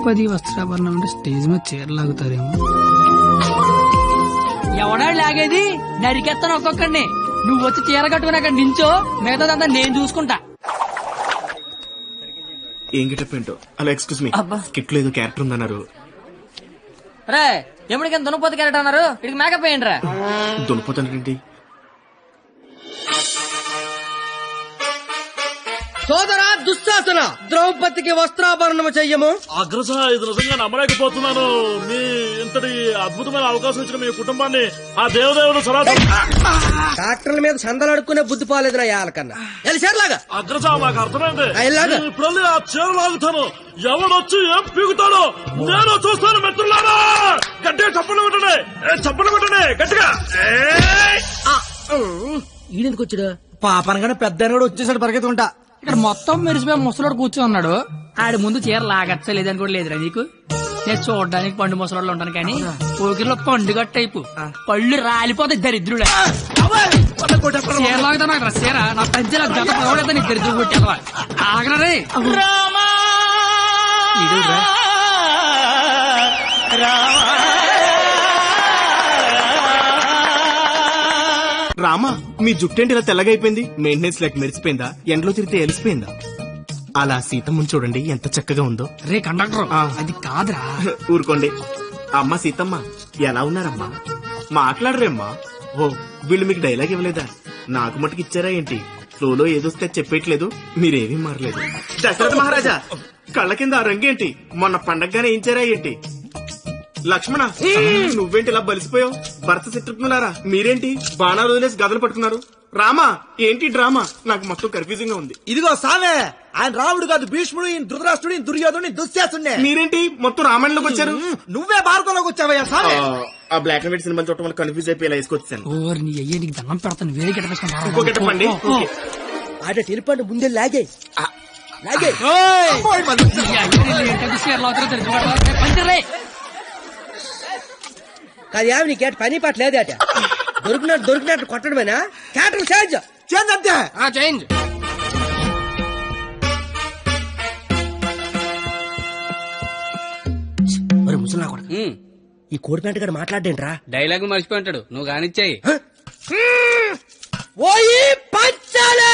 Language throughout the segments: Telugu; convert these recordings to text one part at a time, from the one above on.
ద్రౌపది వస్త్రాభరణం అంటే స్టేజ్ మీద చీరలాగుతారేమో. ఎవడా లాగేది? నరికెత్తాను ఒక్కొక్కడిని. నువ్వు వచ్చి చీర కట్టుకుని అక్కడ నించో, మిగతాదంతా నేను చూసుకుంటా. ఏం గెటప్ ఏంటో. అలా ఎక్స్క్యూజ్ మీ, స్కిట్ లో ఏదో క్యారెక్టర్ ఉందన్నారు. రే ఎప్పటికైనా దునపోతే క్యారెక్టర్ అన్నారు, ఇక్కడికి మేకప్ వేయండి రా. దునిపోతానండి. సోదరా దుశ్శాసన, ద్రౌపదికి వస్త్రాభరణము చెయ్యము. అగ్రస, ఇది నిజంగా నమ్మలేకపోతున్నాను. మీ ఇంతటి అద్భుతమైన అవకాశం ఇచ్చిన మీ కుటుంబాన్ని ఆ దేవదేవుడు డాక్టర్ల మీద సందలు అడుక్కునే బుద్ధి పోలేదు నా యాలకన్నా. ఎలిసేర్లాగా అగ్రస, నాకు అర్థమైంది. ఇలాగా? ఇప్పుడు వెళ్ళి ఆ చీర లాగుతాను. ఎవడొచ్చి ఏం పీగుతాడో నేను చూస్తాను. మిత్రులారా, గట్టిగా చప్పట్లు కొట్టండి, చప్పట్లు కొట్టండి గట్టిగా. ఈడెందుకు వచ్చాడు? పాపనగానే పెద్ద వచ్చేసాడు పరిగెత్తుకుంటా. ఇక్కడ మొత్తం మెరిసిపోయి ముసలోడు కూర్చొని ఉన్నాడు. ఆడి ముందు చీర లాగచ్చా లేదని కూడా లేదురా నీకు. నేను చూడడానికి పండు ముసలోళ్ళు ఉంటాను కానీ ఊకిలో పండుగ టైపు పళ్ళు రాలిపోతాయి దరిద్రుడే. చీర లాగుతా చీర నా పంచల జత పడతా నీ దరిద్రుడు కొట్టేవా ఆగరే. రామా, మీ జుట్టేంటి ఇలా తెల్లగా అయిపోయింది? మెయింటెనెన్స్ లేక మెరిసిపోయిందా? ఎండలో తిరిగితే ఎలిసిపోయిందా? అలా సీతమ్మని చూడండి ఎంత చక్కగా ఉందో. రే కండక్టర్, అది కాదురా. ఊరుకోండి. అమ్మ సీతమ్మ, ఎలా ఉన్నారమ్మా? మాట్లాడరేమ్మా? ఓ, వీళ్ళు మీకు డైలాగ్ ఇవ్వలేదా? నాకు మటుకు ఇచ్చారా ఏంటి? ఫ్లోలో ఏదొస్తే చెప్పేయట్లేదు, మీరేమీ మారలేదు. దశరథ మహారాజా, కళ్ళ కింద ఆ రంగేంటి? మొన్న పండగగానే ఏంచారా ఏంటి? లక్ష్మణ, నువ్వేంటి ఇలా బలిసిపోయావు? భరత శత్రుఘ్నులారా, మీరేంటి బాణాలు వదిలేసి గదలు పట్టుకున్నారు? రామా, ఏంటి డ్రామా? నాకు మొత్తం కన్ఫ్యూజింగ్ గా ఉంది. ఇదిగో సామే, ఆయన రాముడు కాదు, భీష్ముడు, ఈయన ధృతరాష్ట్రుడు, ఈయన దుర్యోధనుడు, దుశ్శాసుడే. మీరేంటి మొత్తం రామాయణంలోకి వచ్చారు? నువ్వే భారతంలోకి వచ్చావయ్యా సామే. ఆ బ్లాక్ అండ్ వైట్ సినిమాలు చూడటం వల్ల కన్ఫ్యూజ్ అయిపోయి ఇలా వేసుకొచ్చాను. ఓర్ నీ అయ్యే, నీకు దండం పెడతాను. వేరే గెటపేసుకుంటా. ఇంకో గెటప్ అండి. ఆట తెలిపండి ముందే లాగే లాగే. చీర లాగుతారో కాదు ఏమి నీకేట పని పాట లేదేట? దొరికినట్టు కొట్టడమేనా? క్యాటర్ చేంజ్ చేంజ్ అంతే. చేంజ్. ముసలా కొడుకు, ఈ కోడి ప్యాంట్ గడ మాట్లాడేంట్రా? డైలాగ్ మర్చిపోయి ఉంటాడు, నువ్వు కానిచ్చాయి. ఓయి పంచాలే.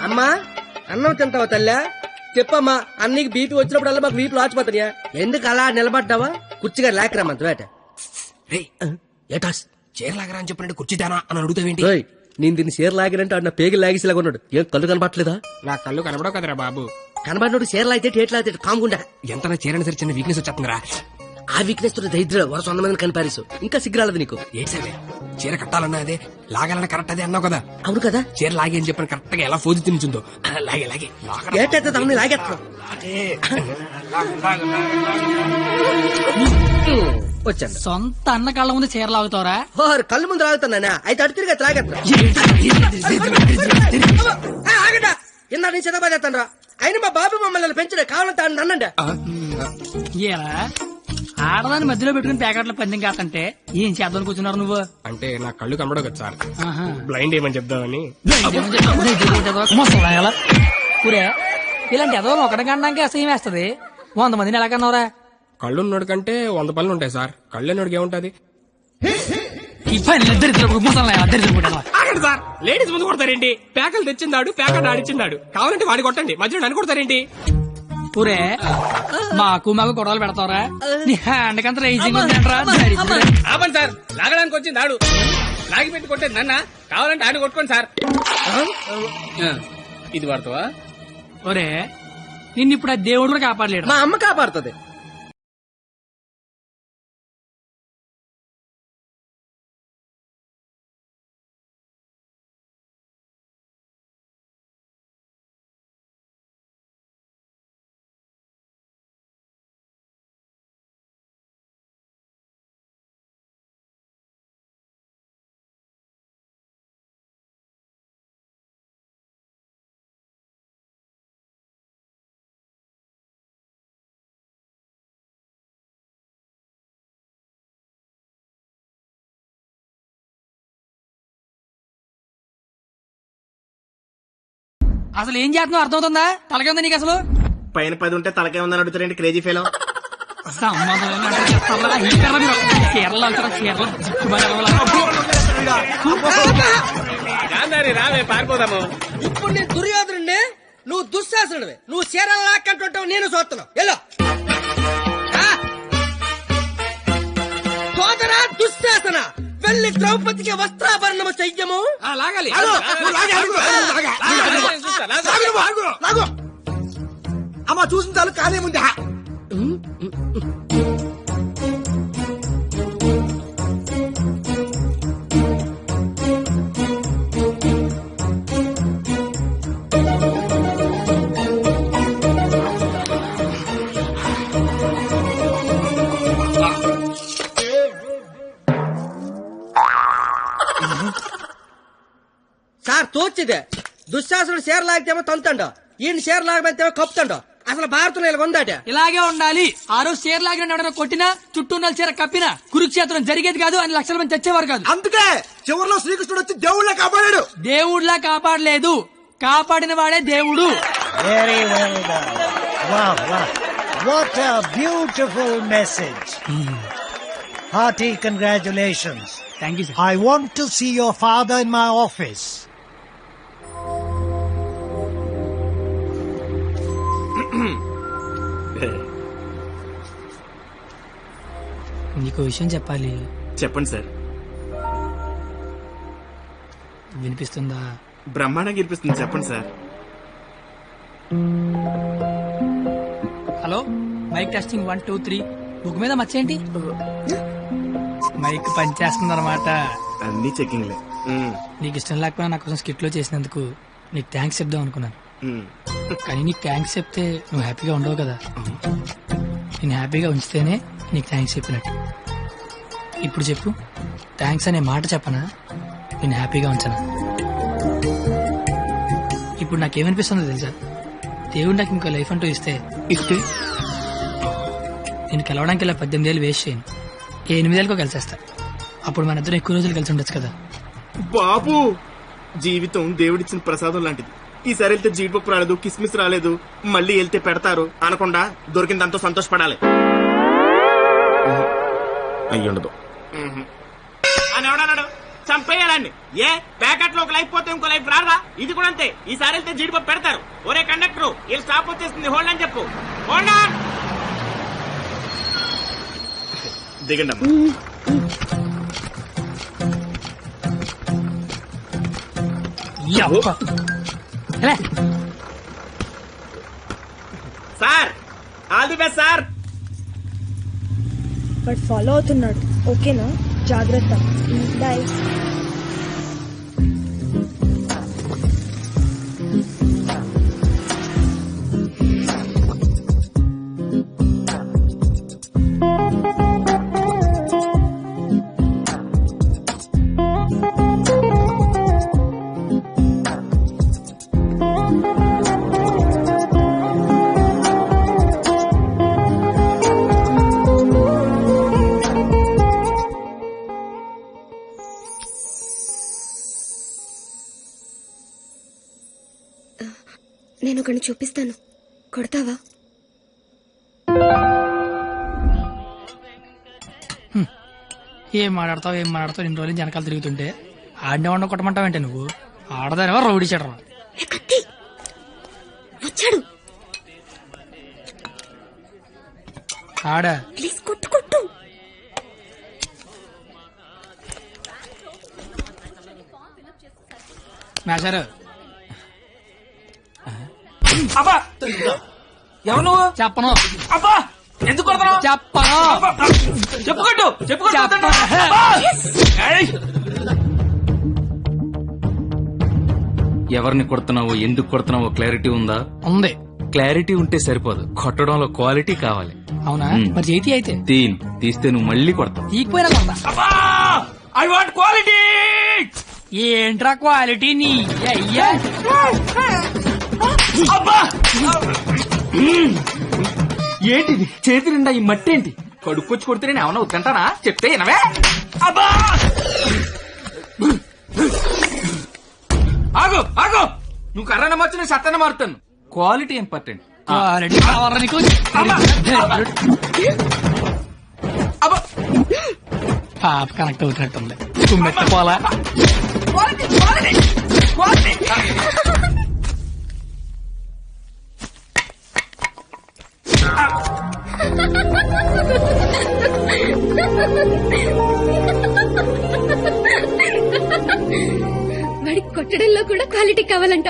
అమ్మా, అన్నం తింటావా తల్లా? చెప్పమ్మా, అన్నికి బీపీ వచ్చినప్పుడల్లా మాకు వీపులు ఆచిపోతాయా? ఎందుకు అలా నిలబడ్డావా? కుర్చీగా లేకరామంత వేట. ఏటాస్ చీర లాగరా అని చెప్పినట్టు కుర్చీదానా అని అడుగుతావేంటి? నేను దీన్ని చీర లాగినంటే అన్న పేగి లాగేసేలాగా ఉన్నాడు. ఏం కళ్ళు కనపట్లేదా? నా కళ్ళు కనబడవు కదరా బాబు. కనబడినోడు చీర లాగితే టేట్ లాగితే కాముకుండా. ఎంత నా చీరని సరే చిన్న వీక్నెస్ వచ్చేస్తుందిరా. ఆ వీక్నెస్ తో దరిద్ర వరుస 100 మందిని కనిపారేసు. ఇంకా సిగ్గురాలదు నీకు. ఏంటి సరే, చీర కట్టాలన్నా అదే, లాగాలన్నా కరెక్ట్ అదే అన్నావు కదా. అవును కదా. చీర లాగే అని చెప్పిన కరెక్ట్ గా ఎలా ఫోజు తినిచుందో లాగే లాగే ఏటైతే తమని లాగేస్తా వచ్చాను. సొంత అన్న కళ్ళ ముందు చీర లాగుతావరా? కళ్ళు ముందు లాగుతానా? అయితే అటు తిరిగి లాగేస్తా. ఇందా నేను చదవబోతాను రా. అయినా మా బాబు మమ్మల్ని పెంచడే, కావాలంటే అన్నండి. ఆడదాన్ని మధ్యలో పెట్టుకుని ప్యాకెట్ల పందెం కాదంటే ఏం చేద్దాం కూర్చున్నారు నువ్వు? అంటే నా కళ్ళు కనబడవు కదా సార్, బ్లైండ్ ఏమని చెప్దామని. ఊరే ఇలాంటి ఎదవలు ఒకటి కనడానికి అసహ్యం వేస్తది. 100 మందిని ఎలా కన్నావురా? కళ్ళు ఉన్నోడు కంటే 100 పనులు ఉంటాయి సార్. కళ్ళు ఉన్నోడికి ఏముంటది? ఈ పని ఆగండి సార్, లేడీస్ ముందు కొడతారేంటి? ప్యాకలు తెచ్చిందాడు, ప్యాకెట్ ఆడిచ్చిందాడు. కావాలంటే వాడి కొట్టండి, మధ్యలో నన్ను కొడతారేంటి? ఊరే మాకు గొడవలు పెడతావరా? నీ హ్యాండ్ కంత రైజింగ్ ఆపండి సార్, లాగడానికి వచ్చింది ఆడు, లాగి పెట్టి కొట్టేది నన్న. కావాలంటే ఆడు కొట్టుకోండి సార్. ఇది పడతావా? ఒరే నిన్ను ఇప్పుడు ఆ దేవుడు కూడా కాపాడలేడు. మా అమ్మ కాపాడుతుంది. అసలు ఏం చేస్తున్నావు అర్థమవుతుందా? తలకింద నీకు అసలు పైన 10 ఉంటే తలకే ఉందని అడుగుతారండి క్రేజీ ఫెలో. సంబంధం లేనట్టు చేస్తారా? ఈ కర్ర మీరు చీరలు అంటారా? చీరలు జిక్కుమని రావే పారిపోదాము. ఇప్పుడు నేను దుర్యోధనుడిని, నువ్వు దుశ్శాసనుడివి. నువ్వు చీరలు లాక్కంటుంటావు, నేను చూస్తున్నావు. ఎల్లో సోదరా దుశ్శాసన, వెళ్ళి ద్రౌపదికి వస్త్రాభరణము చెయ్యము. లాగాలి. అమ్మ చూసిన చాలు కానే ముందే. సార్ తోచిదే, దుశ్శాసనుడు చీర లాగితేమో తంతండో, ఈయన చీర లాగబెత్తేమో కప్పుతండో. అసలు భారతంలో ఇలా ఉందాట. ఇలాగే ఉండాలి. ఆ రోజు చీర లాగిన ఎవడన్నా కొట్టినా, చుట్టూ ఉన్న చీర కప్పినా కురుక్షేత్రం జరిగేది కాదు, అని లక్షల మంది తెచ్చేవారు కాదు. అందుకే చివరిలో శ్రీకృష్ణుడు వచ్చి దేవుళ్ళ కాపాడాడు. దేవుడిలా కాపాడలేదు, కాపాడిన వాడే దేవుడు. Very well done. Wow, wow. What a beautiful message. Hearty congratulations. Thank you sir. I want to see your father in my office. నీకు విషయం చెప్పాలి. చెప్పండి సార్. వినిపిస్తుందా? బ్రహ్మాండంగా వినిపిస్తుంది, చెప్పండి sir. Hello, mic testing 1 2 3. Book మీద మర్చేంటి? మైక్ పనిచేస్తుంది అనమాట. అన్ని చెకింగ్లే. నీకు ఇష్టం లేకపోయినా నా కోసం స్కిట్ లో చేసినందుకు నీకు థ్యాంక్స్ చెప్దాం అనుకున్నాను. కానీ నీకు థ్యాంక్స్ చెప్తే నువ్వు హ్యాపీగా ఉండవు కదా. నేను హ్యాపీగా ఉంచితేనే నీకు థ్యాంక్స్ చెప్పినట్టు. ఇప్పుడు చెప్పు, థ్యాంక్స్ అనే మాట చెప్పనా, నేను హ్యాపీగా ఉంచనా? ఇప్పుడు నాకేమనిపిస్తుందో తెలుసా? దేవుడు నాకు ఇంకో లైఫ్ అంటూ ఇస్తే నేను కలవడానికి ఇలా 18 ఏళ్ళు వేస్ట్ చేయను, 8 ఏళ్ళకో కలిసేస్తా. అప్పుడు మన ఇద్దరు ఎక్కువ రోజులు కలిసి ఉండొచ్చు కదా. బాబు, జీవితం దేవుడిచ్చిన ప్రసాదం లాంటిది. ఈసారి వెళ్తే జీడిపప్పు రాలేదు, కిస్మిస్ రాలేదు, మళ్ళీ వెళ్తే పెడతారు అనకుండా దొరికిన దాంతో సంతోషపడాలి. అయ్యుండదు అని ఎవడన్నాడు? చంపేయాలండి. ఏ ప్యాకెట్ లో ఒక లైఫ్ పోతే ఇంకో లైఫ్ రాదా? ఇది కూడా అంతే. ఈసారి వెళ్తే జీడిపప్పు పెడతారు. ఒరే కండక్టర్, వీళ్ళు స్టాప్ వచ్చేస్తుంది, హోల్డ్ అని చెప్పు. Hold on. దిగండి అమ్మా. Sir, all the best sir. But follow అవుతున్నాడు. ఓకేనా? జాగ్రత్త. బాయ్. నేను ఒకరిని చూపిస్తాను, కొడతావా? ఏం మాట్లాడతావు ఇన్ని రోజులు వెనకాల తిరుగుతుంటే ఆడినే వండ కొట్టమంటావంటే నువ్వు ఆడదానివా రౌడీ చెడరా? వచ్చాడు. ఆడా ప్లీజ్ కొట్టు కొట్టు. మేషారు. అబ్బా, ఎవరు నువ్వు? చెప్పను. అబ్బా, ఎందుకు కొడతావు? చెప్పను. చెప్పుకోట్టు చెప్పను. ఎవరిని కొడుతున్నావో, ఎందుకు కొడుతున్నావో క్లారిటీ ఉందా? ఉంది. క్లారిటీ ఉంటే సరిపోదు, కొట్టడంలో క్వాలిటీ కావాలి. అవునా? మరి చేతి అయితే తీస్తే నువ్వు మళ్ళీ కొడతావు. తీకపోయినా కొడతా. I want quality. ఏంట్రా క్వాలిటీ నీ అయ్యా? అబ్బా, ఏంటిది చేతి నిండా ఈ మట్టి ఏంటి? కడుక్కొచ్చి కొడితే నేను ఏమన్నా వద్దంటానా? చెప్తే వినవే. అబ్బా, ఆగు ఆగు, నువ్వు కర్రన మార్చు, నేను సత్తన మారుతాను. క్వాలిటీ ఇంపార్టెంట్, ఆల్రెడీ కావాలా నీకు? పాప కనెక్ట్ అవుతున్నట్టుంది. తుమ్మెత్త పోలా. వాడికి కొట్టడంలో కూడా క్వాలిటీ కావాలంట.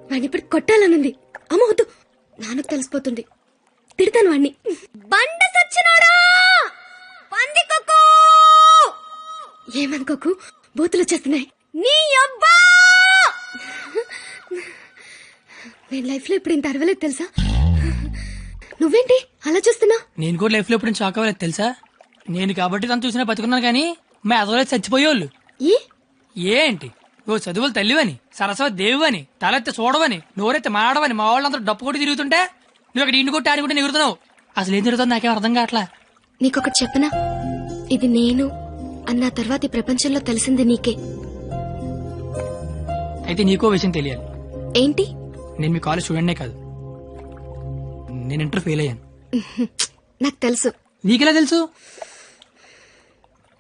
వాడిని ఇప్పుడు కొట్టాలనుంది. అమ్మ వద్దు, నాన్నకు తెలిసిపోతుంది. తిడతాను వాణ్ణి. బండ సచ్చినాడా, పందికొక్కు. ఏమనుకోకు, బూతులు వచ్చేస్తున్నాయి. నీ అబ్బా, నేను లైఫ్ లో ఇప్పుడు ఇంత అరవలేదు తెలుసా. నువ్వేంటి అలా చూస్తున్నా? నేను కూడా లైఫ్ లో ఎప్పుడు షాక్ అవ్వలేదు తెలుసా. నేను కాబట్టి తను చూసినా బతుకున్నాను కానీ మా అదవలేదు చచ్చిపోయేవాళ్ళు. ఏంటి ఓ చదువులు తల్లివని, సరస్వతి దేవివని, తలెత్తి చూడవని, నోరెత్తి మాడవని మా వాళ్ళందరూ డప్పు కొట్టి తిరుగుతుంటే నువ్వు అక్కడ ఇంటి కొట్టి ఆడుకుంటే ఎగురుతున్నావు. అసలు ఏం జరుగుతుంది నాకేం అర్థం కావట్లా. నీకొకటి చెప్పనా, ఇది నేను అన్న తర్వాత ఈ ప్రపంచంలో తెలిసింది నీకే. అయితే నీకో విషయం తెలియాలి. ఏంటి? నేను మీ కాలేజ్ స్టూడెంట్నే కాదు, నేను ఇంటర్ ఫెయిల్ అయ్యాను. నాకు తెలుసు. నీకెలా తెలుసు?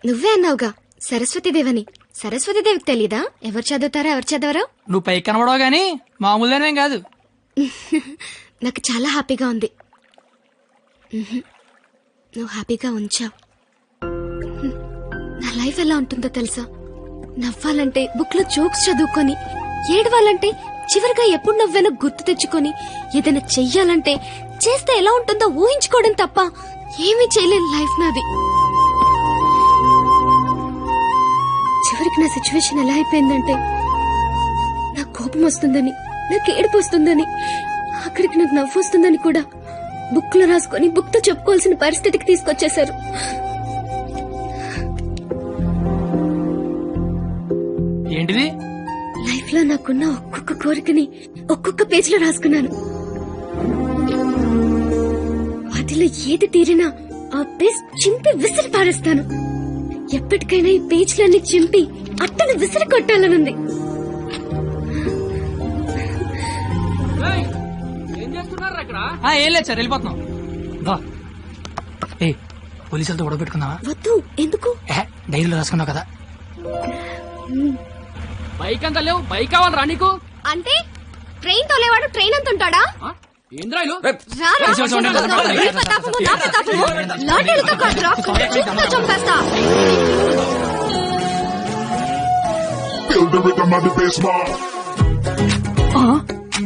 నువ్వే అన్నావుగా సరస్వతీదేవని. సరస్వతీదేవికి తెలీదా ఎవరు చదువుతారో ఎవరు చదవరో? నువ్వు పైకి కనబడవు గానీ మామూలుగానేం కాదు. నాకు చాలా హ్యాపీగా ఉంది. నువ్వు హ్యాపీగా ఉంచావు. నా లైఫ్ ఎలా ఉంటుందో తెలుసా? నవ్వాలంటే బుక్ లో జోక్స్ చదువుకొని, ఏడవాలంటే చివరిగా ఎప్పుడు నవ్వానో గుర్తు తెచ్చుకొని, ఏదైనా చెయ్యాలంటే చేస్తే ఎలా ఉంటుందో ఊహించుకోవడం తప్ప ఏమీ చేయలేని లైఫ్ నాది. చివరికి నా సిచ్యువేషన్ ఎలా అయిపోయిందంటే, నాకు కోపం వస్తుందని, నాకు ఏడుపు వస్తుందని, అక్కడికి నాకు నవ్వు వస్తుందని కూడా బుక్ లో రాసుకొని బుక్ తో చెప్పుకోవాల్సిన పరిస్థితికి తీసుకొచ్చేశారు. ఏంటిది? లైఫ్ లో నాకున్న ఒక్కొక్క కోరికని ఒక్కొక్క పేజ్ లో రాసుకున్నాను. వాటిలో ఏది తీరినా ఆ పేజ్ చింపి విసిరి పారేస్తాను. ఎప్పటికైనా ఈ పేజ్లన్నీ చింపి అట్టను విసిరి కొట్టాలనుంది. ఏం లేదు సార్, వెళ్ళిపోతున్నాం. ఏ పోలీసులతో గొడవ పెట్టుకున్నావా? వద్దు. ఎందుకు? డైరీలో రాసుకున్నావు కదా. బైక్ అంతా లేవు, బైక్ కావాలరా నీకు? అంటే ట్రైన్ తోలేవాడు ట్రైన్ అంత ఉంటాడా? ఏంద్రాయిలు లాఠీలతో కాదురా, చూపుతో చంపేస్తా. Feel the rhythm of the bass,